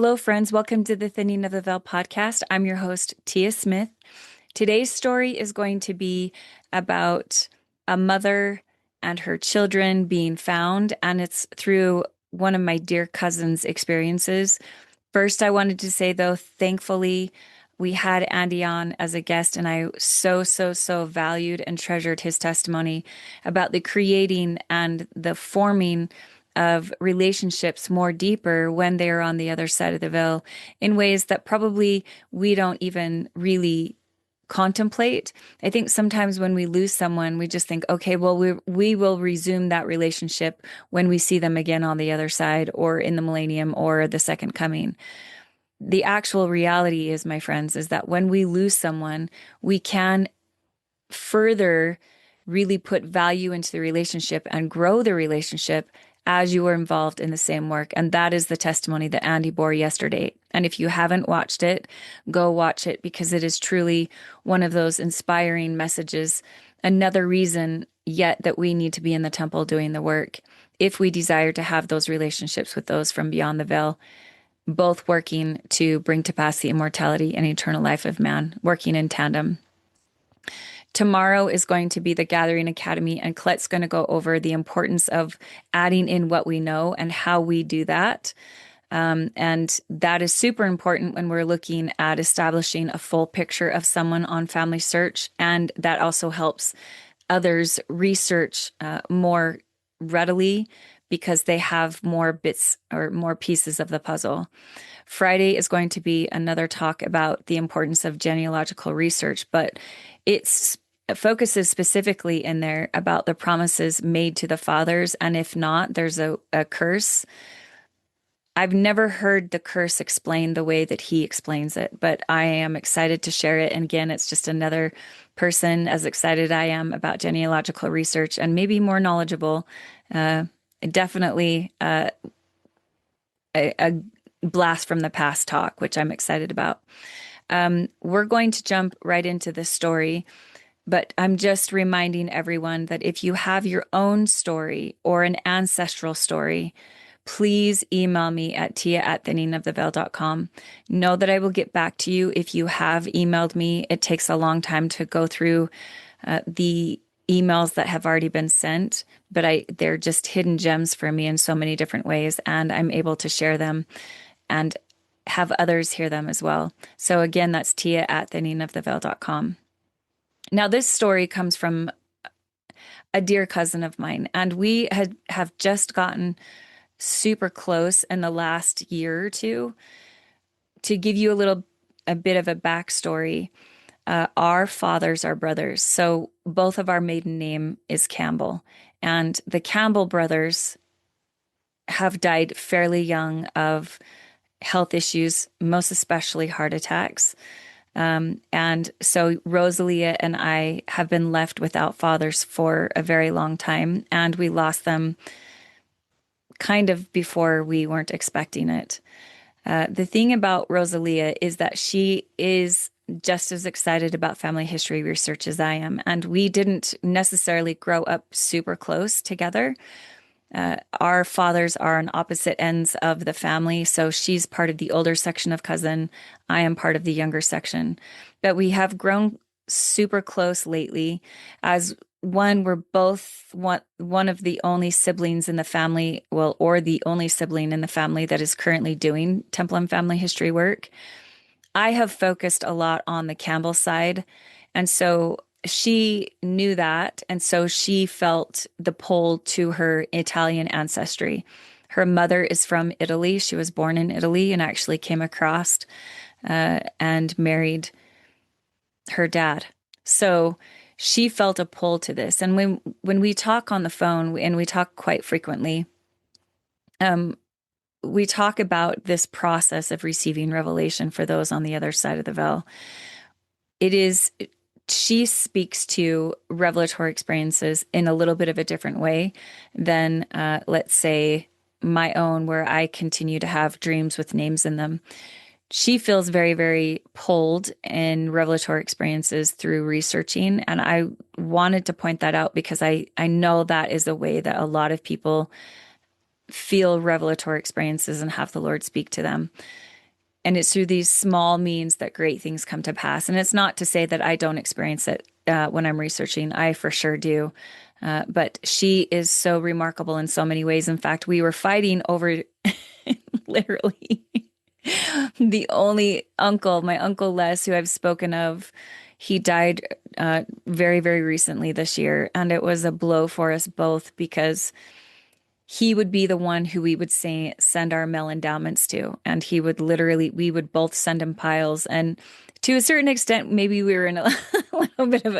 Hello, friends. Welcome to the Thinning of the Veil podcast. I'm your host, Tia Smith. Today's story is going to be about a mother and her children being found, and it's through one of my dear cousin's experiences. First, I wanted to say, though, thankfully, we had Andy on as a guest, and I so valued and treasured his testimony about the creating and the forming of relationships more deeper when they are on the other side of the veil in ways that probably we don't even really contemplate. I think sometimes when we lose someone, we just think, okay, well, we will resume that relationship when we see them again on the other side or in the millennium or the second coming. The actual reality is, my friends, is that when we lose someone, we can further really put value into the relationship and grow the relationship as you were involved in the same work. And that is the testimony that Andy bore yesterday. And if you haven't watched it, go watch it because it is truly one of those inspiring messages. Another reason yet that we need to be in the temple doing the work if we desire to have those relationships with those from beyond the veil, both working to bring to pass the immortality and eternal life of man, working in tandem. Tomorrow is going to be the Gathering Academy, and Colette's going to go over the importance of adding in what we know and how we do that. And that is super important when we're looking at establishing a full picture of someone on Family Search. And that also helps others research more readily because they have more bits or more pieces of the puzzle. Friday is going to be another talk about the importance of genealogical research, but it focuses specifically in there about the promises made to the fathers. And if not, there's a curse. I've never heard the curse explained the way that he explains it, but I am excited to share it. And again, it's just another person as excited I am about genealogical research and maybe more knowledgeable. Definitely a blast from the past talk, which I'm excited about. We're going to jump right into the story, but I'm just reminding everyone that if you have your own story or an ancestral story, please email me at tia@thinningoftheveil.com. Know that I will get back to you if you have emailed me. It takes a long time to go through the emails that have already been sent, but they're just hidden gems for me in so many different ways, and I'm able to share them and have others hear them as well. So again, that's tia@thinningoftheveil.com. Now, this story comes from a dear cousin of mine, and we have just gotten super close in the last year or two. To give you a bit of a backstory, our fathers are brothers. So both of our maiden name is Campbell, and the Campbell brothers have died fairly young of health issues, most especially heart attacks. And so Rosalia and I have been left without fathers for a very long time, and we lost them kind of before we weren't expecting it. The thing about Rosalia is that she is just as excited about family history research as I am, and we didn't necessarily grow up super close together. Our fathers are on opposite ends of the family, so she's part of the older section of cousin. I am part of the younger section. But we have grown super close lately. As one, we're both one of the only siblings in the family, well, or the only sibling in the family that is currently doing Temple and family history work. I have focused a lot on the Campbell side, and so she knew that, and so she felt the pull to her Italian ancestry. Her mother is from Italy. She was born in Italy and actually came across and married her dad. So she felt a pull to this. And when we talk on the phone, and we talk quite frequently, we talk about this process of receiving revelation for those on the other side of the veil. She speaks to revelatory experiences in a little bit of a different way than, let's say, my own, where I continue to have dreams with names in them. She feels very, very pulled in revelatory experiences through researching. And I wanted to point that out because I know that is a way that a lot of people feel revelatory experiences and have the Lord speak to them. And it's through these small means that great things come to pass. And it's not to say that I don't experience it when I'm researching. I for sure do. But she is so remarkable in so many ways. In fact, we were fighting over literally the only uncle, my Uncle Les, who I've spoken of. He died very, very recently this year. And it was a blow for us both because he would be the one who we would say send our mail endowments to. And he would literally, we would both send him piles. And to a certain extent, maybe we were in a little bit of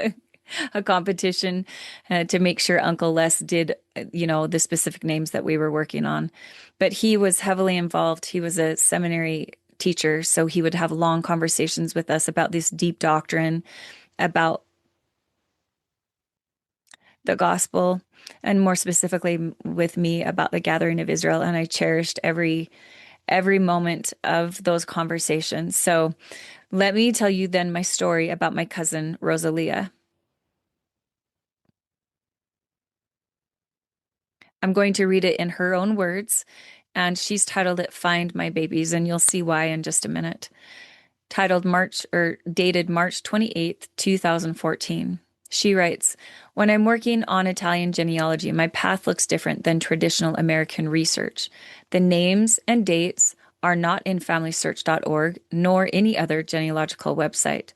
a competition to make sure Uncle Les did, the specific names that we were working on. But he was heavily involved. He was a seminary teacher. So he would have long conversations with us about this deep doctrine, about the gospel, and more specifically with me about the gathering of Israel. And I cherished every moment of those conversations. So let me tell you then my story about my cousin Rosalia. I'm going to read it in her own words, and she's titled it Find My Babies, and you'll see why in just a minute. Titled March or dated March 28th, 2014. She writes, when I'm working on Italian genealogy, my path looks different than traditional American research. The names and dates are not in FamilySearch.org nor any other genealogical website.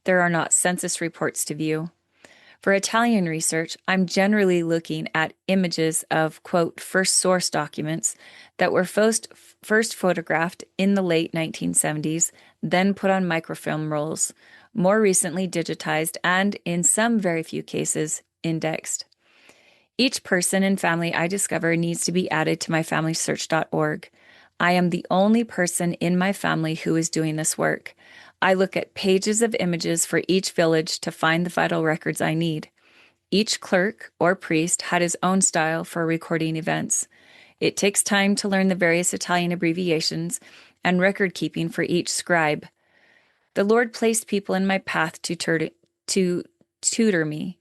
There are not census reports to view. For Italian research, I'm generally looking at images of, quote, first source documents that were first photographed in the late 1970s, then put on microfilm rolls, more recently digitized, and in some very few cases, indexed. Each person and family I discover needs to be added to my FamilySearch.org. I am the only person in my family who is doing this work. I look at pages of images for each village to find the vital records I need. Each clerk or priest had his own style for recording events. It takes time to learn the various Italian abbreviations and record keeping for each scribe. The Lord placed people in my path to tutor me,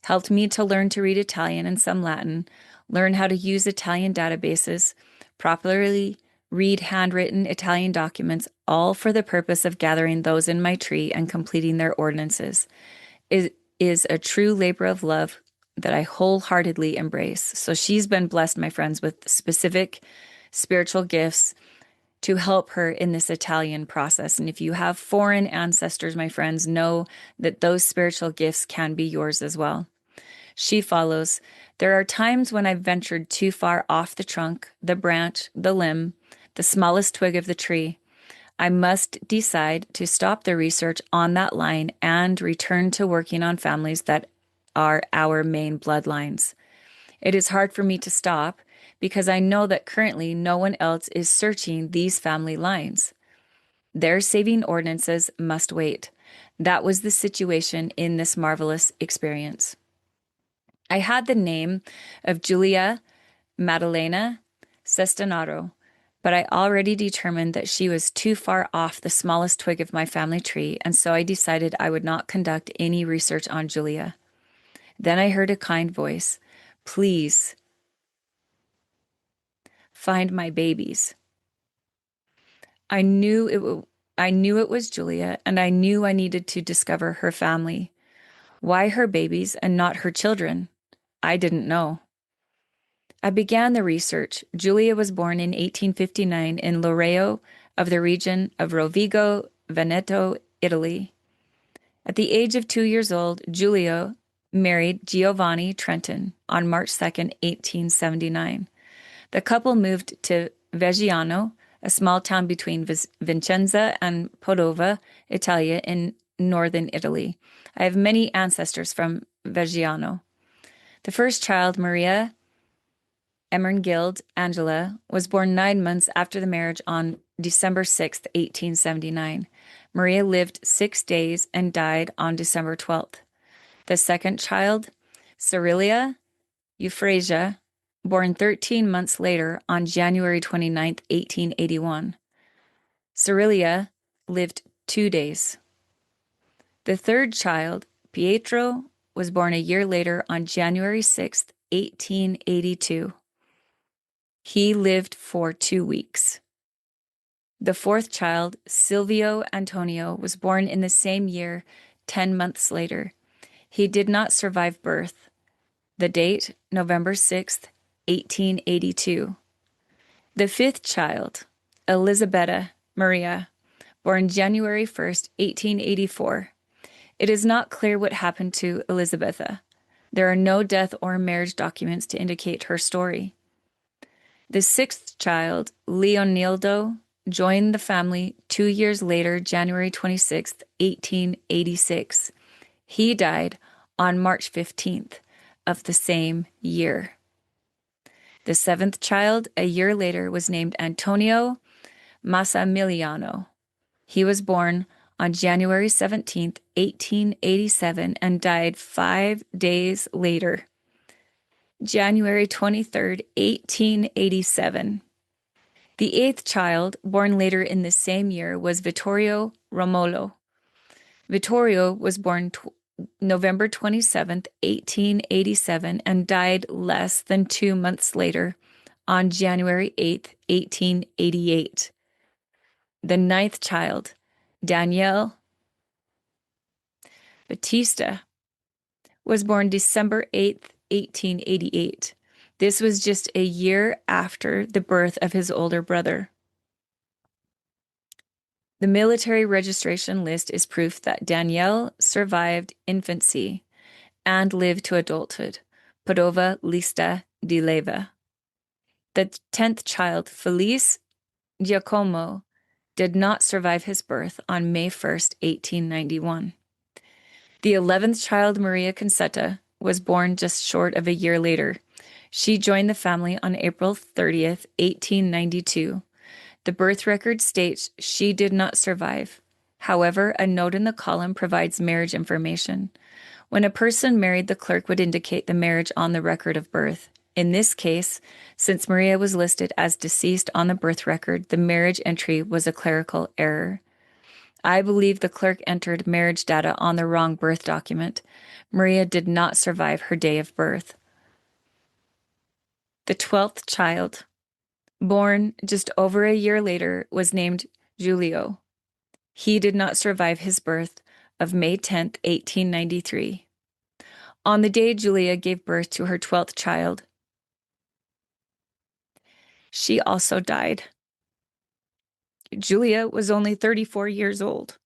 helped me to learn to read Italian and some Latin, learn how to use Italian databases, properly read handwritten Italian documents, all for the purpose of gathering those in my tree and completing their ordinances. It is a true labor of love that I wholeheartedly embrace. So she's been blessed, my friends, with specific spiritual gifts to help her in this Italian process. And if you have foreign ancestors, my friends, know that those spiritual gifts can be yours as well. She follows, there are times when I've ventured too far off the trunk, the branch, the limb, the smallest twig of the tree. I must decide to stop the research on that line and return to working on families that are our main bloodlines. It is hard for me to stop because I know that currently no one else is searching these family lines. Their saving ordinances must wait. That was the situation in this marvelous experience. I had the name of Julia Maddalena Sestanato, but I already determined that she was too far off the smallest twig of my family tree, and so I decided I would not conduct any research on Julia. Then I heard a kind voice, please find my babies. I knew it was Julia, and I knew I needed to discover her family. Why her babies and not her children? I didn't know. I began the research. Julia was born in 1859 in Loreo of the region of Rovigo, Veneto, Italy. At the age of 2 years old, Julia married Giovanni Trenton on March 2nd, 1879. The couple moved to Veggiano, a small town between Vicenza and Padova, Italia, in northern Italy. I have many ancestors from Veggiano. The first child, Maria Ermengild Angela, was born 9 months after the marriage on December 6th, 1879. Maria lived 6 days and died on December 12th. The second child, Cyrilia Euphrasia, born 13 months later on January 29th, 1881. Cyrilia lived 2 days. The third child, Pietro, was born a year later on January 6th, 1882. He lived for 2 weeks. The fourth child, Silvio Antonio, was born in the same year, 10 months later. He did not survive birth. The date, November 6th, 1882. The fifth child, Elisabetta Maria, born January 1st, 1884. It is not clear what happened to Elisabetta. There are no death or marriage documents to indicate her story. The sixth child, Leonildo, joined the family 2 years later, January 26th, 1886. He died on March 15th of the same year. The seventh child, a year later, was named Antonio Massimiliano. He was born on January 17th, 1887, and died 5 days later, January 23rd, 1887. The eighth child, born later in the same year, was Vittorio Romolo. Vittorio was born November 27th, 1887, and died less than 2 months later on January 8th, 1888. The ninth child, Danielle Batista, was born December 8th, 1888. This was just a year after the birth of his older brother. The military registration list is proof that Danielle survived infancy and lived to adulthood. Padova lista di leva. The 10th child, Felice Giacomo, did not survive his birth on May 1st, 1891. The 11th child, Maria Concetta, was born just short of a year later. She joined the family on April 30th, 1892. The birth record states she did not survive. However, a note in the column provides marriage information. When a person married, the clerk would indicate the marriage on the record of birth. In this case, since Maria was listed as deceased on the birth record, the marriage entry was a clerical error. I believe the clerk entered marriage data on the wrong birth document. Maria did not survive her day of birth. The 12th child, born just over a year later, was named Giulio. He did not survive his birth of May 10th, 1893. On the day Julia gave birth to her 12th child, she also died. Julia was only 34 years old.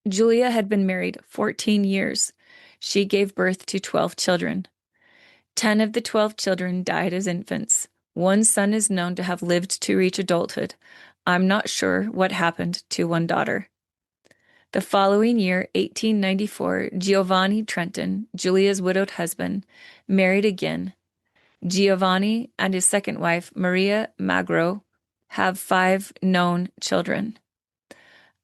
Julia had been married 14 years. She gave birth to 12 children. 10 of the 12 children died as infants. One son is known to have lived to reach adulthood. I'm not sure what happened to one daughter. The following year, 1894, Giovanni Trenton, Julia's widowed husband, married again. Giovanni and his second wife, Maria Magro, have 5 known children.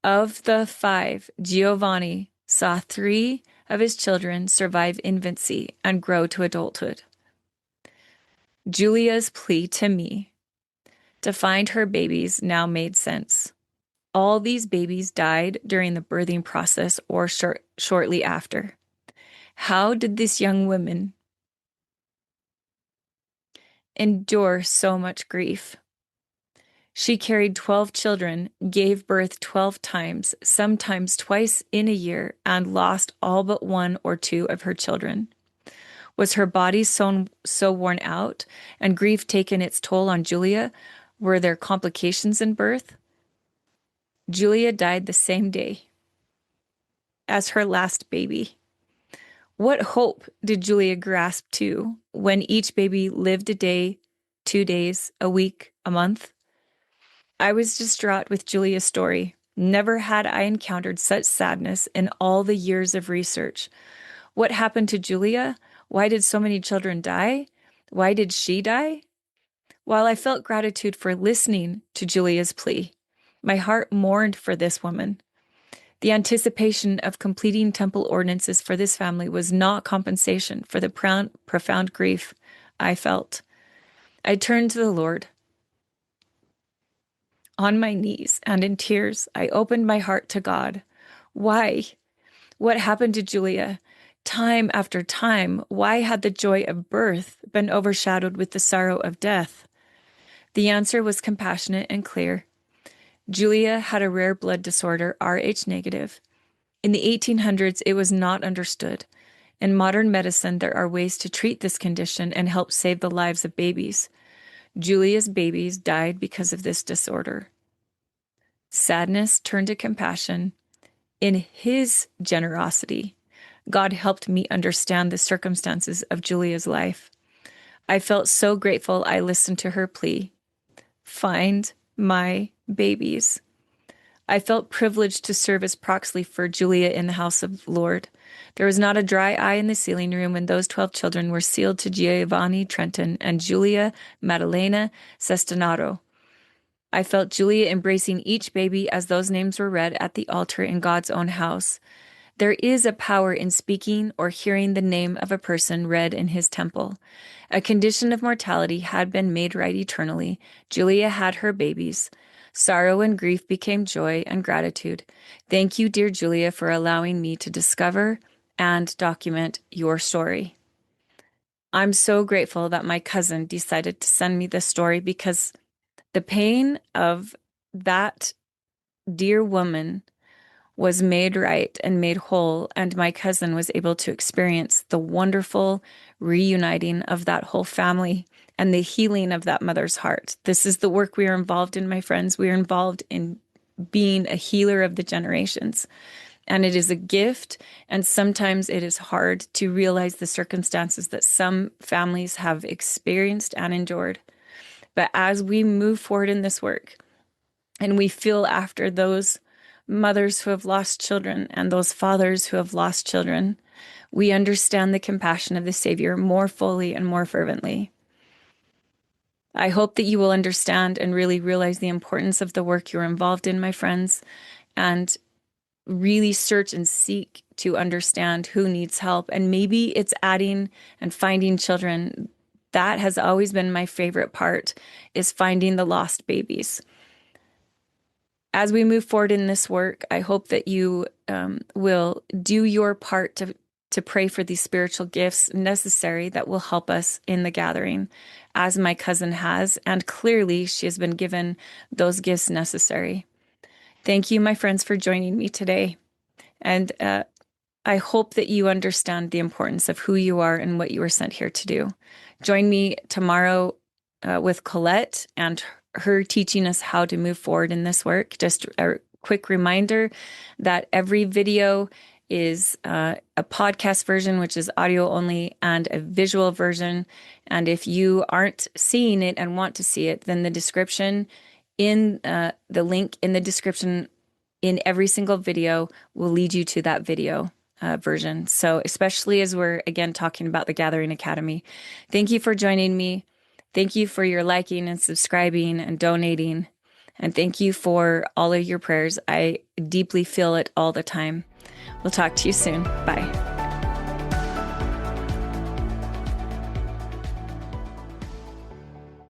Of the 5, Giovanni saw 3 of his children survive infancy and grow to adulthood. Julia's plea to me to find her babies now made sense. All these babies died during the birthing process or shortly after. How did this young woman endure so much grief? She carried 12 children, gave birth 12 times, sometimes twice in a year, and lost all but 1 or 2 of her children. Was her body so worn out and grief taken its toll on Julia? Were there complications in birth? Julia died the same day as her last baby. What hope did Julia grasp to when each baby lived a day, 2 days, a week, a month? I was distraught with Julia's story. Never had I encountered such sadness in all the years of research. What happened to Julia? Why did so many children die? Why did she die? While I felt gratitude for listening to Julia's plea, my heart mourned for this woman. The anticipation of completing temple ordinances for this family was not compensation for the profound grief I felt. I turned to the Lord. On my knees and in tears, I opened my heart to God. Why? What happened to Julia? Time after time, why had the joy of birth been overshadowed with the sorrow of death? The answer was compassionate and clear. Julia had a rare blood disorder, Rh negative. In the 1800s, it was not understood. In modern medicine, there are ways to treat this condition and help save the lives of babies. Julia's babies died because of this disorder. Sadness turned to compassion. In his generosity, God helped me understand the circumstances of Julia's life. I felt so grateful I listened to her plea. Find my babies. I felt privileged to serve as proxy for Julia in the house of the Lord. There was not a dry eye in the sealing room when those 12 children were sealed to Giovanni Trenton and Julia Maddalena Sestanato. I felt Julia embracing each baby as those names were read at the altar in God's own house. There is a power in speaking or hearing the name of a person read in his temple. A condition of mortality had been made right eternally. Julia had her babies. Sorrow and grief became joy and gratitude. Thank you, dear Julia, for allowing me to discover and document your story. I'm so grateful that my cousin decided to send me this story because the pain of that dear woman was made right and made whole, and my cousin was able to experience the wonderful reuniting of that whole family and the healing of that mother's heart. This is the work we are involved in, my friends. We are involved in being a healer of the generations. And it is a gift, and sometimes it is hard to realize the circumstances that some families have experienced and endured. But as we move forward in this work, and we feel after those mothers who have lost children and those fathers who have lost children, we understand the compassion of the Savior more fully and more fervently. I hope that you will understand and really realize the importance of the work you're involved in, my friends, and really search and seek to understand who needs help. And maybe it's adding and finding children. That has always been my favorite part, is finding the lost babies. As we move forward in this work, I hope that you will do your part to pray for these spiritual gifts necessary that will help us in the gathering, as my cousin has, and clearly she has been given those gifts necessary. Thank you, my friends, for joining me today. And I hope that you understand the importance of who you are and what you were sent here to do. Join me tomorrow with Colette and her teaching us how to move forward in this work. Just a quick reminder that every video is a podcast version, which is audio only, and a visual version. And if you aren't seeing it and want to see it, then the description in the link in the description in every single video will lead you to that video version. So especially as we're, again, talking about the Gathering Academy. Thank you for joining me. Thank you for your liking and subscribing and donating. And thank you for all of your prayers. I deeply feel it all the time. We'll talk to you soon. Bye.